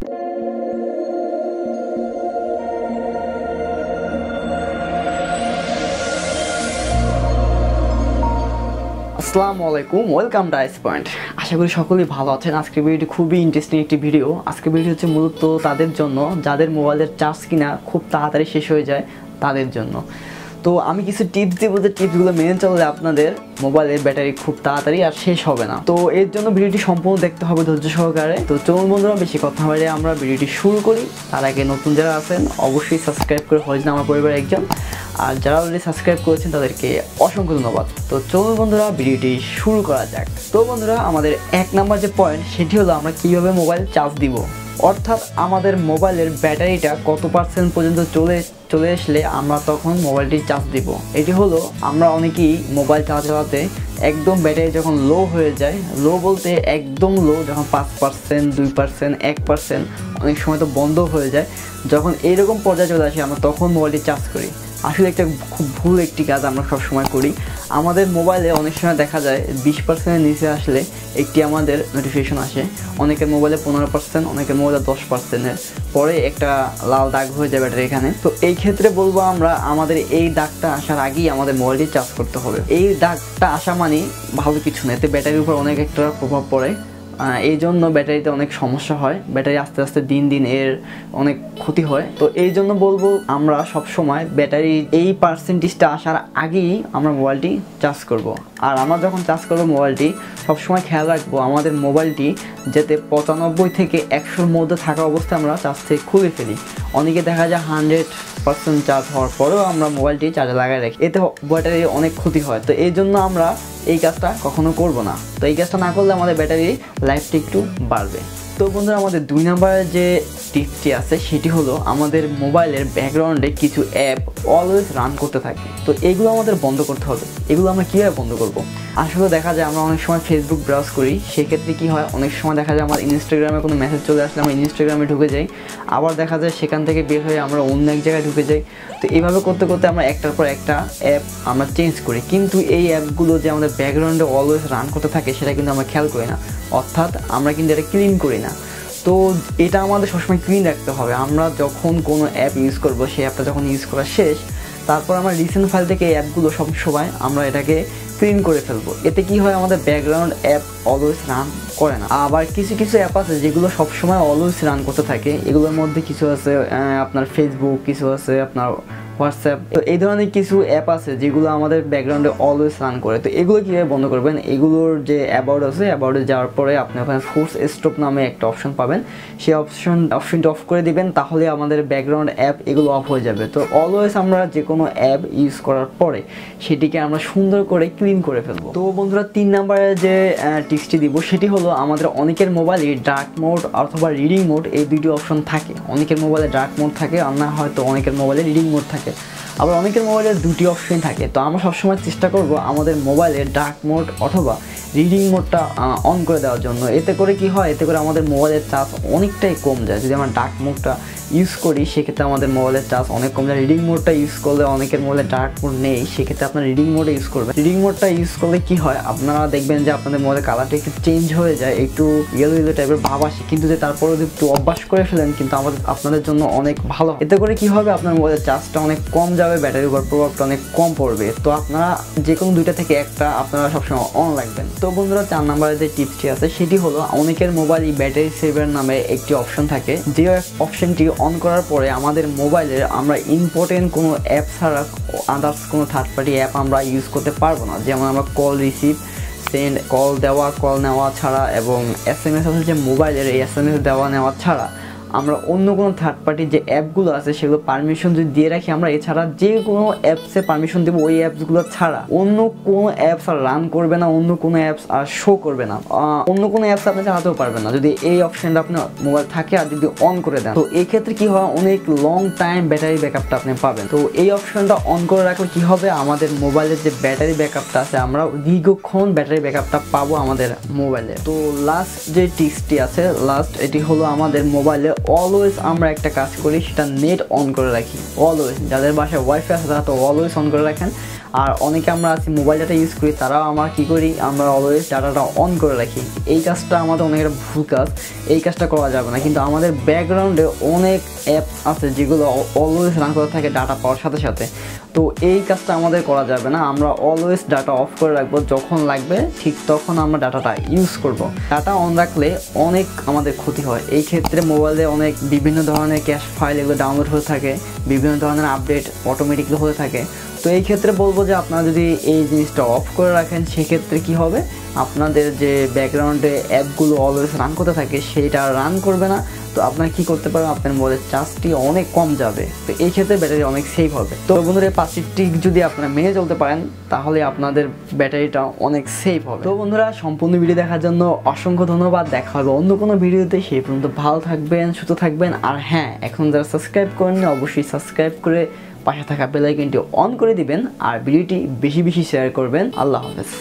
আসসালামু আলাইকুম, welcome to ice point. আশা করি সকলেই ভালো আছেন। আজকের ভিডিওটি খুবই ইন্টারেস্টিং একটি ভিডিও। আজকের ভিডিও হচ্ছে মূলত তাদের জন্য যাদের মোবাইলের চার্জ কিনা খুব তাড়াতাড়ি শেষ হয়ে যায়, তাদের জন্য। তো আমি কিছু টিপস দেবো, যে টিপসগুলো মেনে চললে আপনাদের মোবাইলের ব্যাটারি খুব তাড়াতাড়ি আর শেষ হবে না। তো এর জন্য ভিডিওটি সম্পূর্ণ দেখতে হবে ধৈর্য সহকারে। তো চলুন বন্ধুরা, বেশি কথা বাড়িয়ে আমরা ভিডিওটি শুরু করি। তার আগে নতুন যারা আছেন অবশ্যই সাবস্ক্রাইব করে হয়েছেন আমার পরিবারের একজন, আর যারা অলরেডি সাবস্ক্রাইব করেছেন তাদেরকে অসংখ্য ধন্যবাদ। তো চলুন বন্ধুরা, ভিডিওটি শুরু করা যাক। তো বন্ধুরা, আমাদের এক নাম্বার যে পয়েন্ট সেটি হলো আমরা কীভাবে মোবাইল চার্জ দিব, অর্থাৎ আমাদের মোবাইলের ব্যাটারিটা কত পার্সেন্ট পর্যন্ত চলে আসলে আমরা তখন মোবাইলটি চার্জ দিব। এটি হলো, আমরা অনেকেই মোবাইল চালাতে একদম ব্যাটারি যখন লো হয়ে যায়, লো বলতে একদম লো, যখন 5%, 2%, 1%, অনেক সময় তো বন্ধ হয়ে যায়, যখন এইরকম পর্যায়ে চলে আসে আমরা তখন মোবাইলটি চার্জ করি। আসলে একটা খুব ভুল একটি কাজ আমরা সবসময় করি। আমাদের মোবাইলে অনেক সময় দেখা যায় 20%-এর নিচে আসলে একটি আমাদের নোটিফিকেশন আসে। অনেকের মোবাইলে 15%, অনেকের মোবাইলে 10%-এর পরে একটা লাল দাগ হয়ে যায় ব্যাটারি এখানে। তো এই ক্ষেত্রে বলবো আমরা আমাদের এই দাগটা আসার আগেই আমাদের মোবাইলটি চার্জ করতে হবে। এই দাগটা আসা মানে ভালো কিছু না, এতে ব্যাটারির উপর অনেক একটা প্রভাব পড়ে। এই জন্য ব্যাটারিতে অনেক সমস্যা হয়, ব্যাটারি আস্তে আস্তে দিন দিন এর অনেক ক্ষতি হয়। তো এই জন্য বলবো আমরা সবসময় ব্যাটারি এই পার্সেন্টেজটা আসার আগেই আমরা মোবাইলটি চার্জ করব। আর আমরা যখন চার্জ করবো মোবাইলটি সবসময় খেয়াল রাখবো আমাদের মোবাইলটি যাতে 95 থেকে 100-র মধ্যে থাকা অবস্থায় আমরা চার্জ থেকে খুলে ফেলি। অনেকে দেখা যায় 100% চার্জ হওয়ার পরেও আমরা মোবাইলটি চার্জে লাগাই রাখি, এতে ব্যাটারি অনেক ক্ষতি হয়। তো এই জন্য আমরা এই কাজটা কখনো করব না। তো এই কাজটা না করলে আমাদের ব্যাটারি লাইফটা একটু বাড়বে। তো বন্ধুরা, আমাদের 2 নম্বরের যে টিপসটি আছে সেটি হলো আমাদের মোবাইলের ব্যাকগ্রাউন্ডে কিছু অ্যাপ অলওয়েজ রান করতে থাকে। তো এগুলো আমাদের বন্ধ করতে হবে। এগুলো আমরা কীভাবে বন্ধ করব? আসলে দেখা যায় আমরা অনেক সময় ফেসবুক ব্রাউজ করি, সেক্ষেত্রে কী হয়, অনেক সময় দেখা যায় আমার ইনস্টাগ্রামে কোনো মেসেজ চলে আসলে আমরা ইনস্টাগ্রামে ঢুকে যাই, আবার দেখা যায় সেখান থেকে বের হয়ে আমরা অন্য এক জায়গায় ঢুকে যাই। তো এইভাবে করতে করতে আমরা একটার পর একটা অ্যাপ আমরা চেঞ্জ করি, কিন্তু এই অ্যাপগুলো যে আমাদের ব্যাকগ্রাউন্ডে অলওয়েজ রান করতে থাকে সেটা কিন্তু আমরা খেয়াল করি না, অর্থাৎ আমরা কিন্তু এটা ক্লিন করি না। তো এটা আমাদের সবসময় ক্লিন রাখতে হবে। আমরা যখন কোনো অ্যাপ ইউজ করব, সেই অ্যাপটা যখন ইউজ করা শেষ, তারপর আমরা রিসেন্ট ফাইল থেকে এই অ্যাপগুলো সবসময় আমরা এটাকে ক্লিন করে ফেলবো। এতে কি হয়, আমাদের ব্যাকগ্রাউন্ড অ্যাপ অলওয়েজ রান করে না। আবার কিছু কিছু অ্যাপ আছে যেগুলো সবসময় অলওয়েজ রান করতে থাকে। এগুলোর মধ্যে কিছু আছে আপনার ফেসবুক, কিছু আছে আপনার হোয়াটসঅ্যাপ। তো এই ধরনের কিছু অ্যাপ আছে যেগুলো আমাদের ব্যাকগ্রাউন্ডে অলওয়েজ রান করে। তো এগুলো কীভাবে বন্ধ করবেন? এগুলোর যে অ্যাবাউট আছে, অ্যাবাউটে যাওয়ার পরে আপনি ওখানে ফোর্স স্টপ নামে একটা অপশন পাবেন, সেই অপশনটা অফ করে দিবেন, তাহলে আমাদের ব্যাকগ্রাউন্ড অ্যাপ এগুলো অফ হয়ে যাবে। তো অলওয়েজ আমরা যে কোনো অ্যাপ ইউজ করার পরে সেটিকে আমরা সুন্দর করে ক্লিন করে ফেলবো। তো বন্ধুরা, 3 নম্বরে যে টিপসটি দিব সেটি হলো আমাদের অনেকের মোবাইলে ডার্ক মোড অথবা রিডিং মোড, এই দুটি অপশন থাকে। অনেকের মোবাইলে ডার্ক মোড থাকে, আর না হয়তো অনেকের মোবাইলে রিডিং মোড থাকে, আবার অনেকের মোবাইলে দুটি অপশন থাকে। তো আমরা সবসময় চেষ্টা করব আমাদের মোবাইলে ডার্ক মোড অথবা রিডিং মোডটা অন করে দেওয়ার জন্য। এতে করে কি হয়, এতে করে আমাদের মোবাইলের চার্জ অনেকটাই কম যায়। যদি আমরা ডার্ক মোডটা ইউজ করি সেক্ষেত্রে আমাদের মোবাইলের চার্জ অনেক কম যায়। রিডিং মোডটা ইউজ করলে, অনেকের মোবাইলে ডার্ক মোড নেই, সেক্ষেত্রে আপনার রিডিং মোডে ইউজ করবেন। রিডিং মোডটা ইউজ করলে কি হয়, আপনারা দেখবেন যে আপনাদের মোবাইলের কালারটা একটু চেঞ্জ হয়ে যায়, একটু ইয়েলো ইয়েলো টাইপের ভাব আসে, কিন্তু যে তারপরে যদি একটু অভ্যাস করে ফেলেন কিন্তু আপনাদের জন্য অনেক ভালো। এতে করে কি হবে, আপনার মোবাইলের চার্জটা অনেক কম যাবে, ব্যাটারির উপর প্রভাবটা অনেক কম পড়বে। তো আপনারা যে কোনো দুইটা থেকে একটা আপনারা সবসময় অন রাখবেন। তো বন্ধুরা, 4 নম্বরের যে টিপসটি আছে সেটি হলো অনেকের মোবাইলে ব্যাটারি সেভার নামে একটি অপশন থাকে, যে অপশনটি অন করার পরে আমাদের মোবাইলের আমরা ইম্পর্টেন্ট কোনো অ্যাপ ছাড়া আদার্স কোনো থার্ড পার্টি অ্যাপ আমরা ইউজ করতে পারবো না। যেমন আমরা কল রিসিভ, সেন্ড, কল দেওয়া, কল নেওয়া ছাড়া, এবং SMS আছে যে মোবাইলের, এই SMS দেওয়া নেওয়া ছাড়া আমরা অন্য কোনো থার্ড পার্টির যে অ্যাপগুলো আছে সেগুলো পারমিশন যদি দিয়ে রাখি আমরা, এছাড়া যে কোনো অ্যাপসে পারমিশন দেবো, ওই অ্যাপসগুলো ছাড়া অন্য কোনো অ্যাপস আর রান করবে না, অন্য কোনো অ্যাপস আর শো করবে না, অন্য কোনো অ্যাপস আপনি চালাতেও পারবেন না যদি এই অপশনটা আপনার মোবাইল থাকে আর যদি অন করে দেন। তো এই ক্ষেত্রে কি হয়, অনেক লং টাইম ব্যাটারি ব্যাকআপটা আপনি পাবেন। তো এই অপশনটা অন করে রাখলে কি হবে, আমাদের মোবাইলের যে ব্যাটারি ব্যাকআপটা আছে আমরা দীর্ঘক্ষণ ব্যাটারি ব্যাকআপটা পাবো আমাদের মোবাইলে। তো লাস্ট যে টিপসটি আছে, এটি হলো আমাদের মোবাইলে অলওয়েজ আমরা একটা কাজ করি, সেটা নেট অন করে রাখি। অলওয়েজ, যাদের বাসায় ওয়াইফাই আছে তারা তো অলওয়েজ অন করে রাখেন। আর অনেকে আমরা আছি মোবাইল ডাটা ইউজ করি, তারাও আমরা কী করি, আমরা অলওয়েজ ডাটাটা অন করে রাখি। এই কাজটা আমাদের অনেক একটা ভুল কাজ, এই কাজটা করা যাবে না। কিন্তু আমাদের ব্যাকগ্রাউন্ডে অনেক অ্যাপ আছে যেগুলো অলওয়েজ রান করে থাকে ডাটা পাওয়ার সাথে সাথে। তো এই কাজটা আমাদের করা যাবে না, আমরা অলওয়েজ ডাটা অফ করে রাখবো, যখন লাগবে ঠিক তখন আমরা ডাটাটা ইউজ করব। ডাটা অন রাখলে অনেক আমাদের ক্ষতি হয়। এই ক্ষেত্রে মোবাইলে অনেক বিভিন্ন ধরনের ক্যাশ ফাইল এগুলো ডাউনলোড হয়ে থাকে, বিভিন্ন ধরনের আপডেট অটোমেটিকলি হয়ে থাকে। তো এই ক্ষেত্রে বলবো যে আপনারা যদি এই জিনিসটা অফ করে রাখেন, সেক্ষেত্রে কি হবে, আপনাদের যে ব্যাকগ্রাউন্ডে অ্যাপগুলো অলওয়েজ রান করতে থাকে সেইটা রান করবে না। তো আপনারা কী করতে পারবেন, আপনার মোবাইলের চার্জটি অনেক কম যাবে। তো এই ক্ষেত্রে ব্যাটারি অনেক সেভ হবে। তো বন্ধুরা, এই 5টি ট্রিক যদি আপনারা মেনে চলতে পারেন তাহলে আপনাদের ব্যাটারিটা অনেক সেভ হবে। তো বন্ধুরা, সম্পূর্ণ ভিডিও দেখার জন্য অসংখ্য ধন্যবাদ। দেখা হবে অন্য কোনো ভিডিওতে। সেই পর্যন্ত ভালো থাকবেন, সুস্থ থাকবেন। আর হ্যাঁ, এখন যারা সাবস্ক্রাইব করেননি অবশ্যই সাবস্ক্রাইব করে পাশে থাকা বেল আইকনটি অন করে দিবেন, আর ভিডিওটি বেশি বেশি শেয়ার করবেন। আল্লাহ হাফেজ।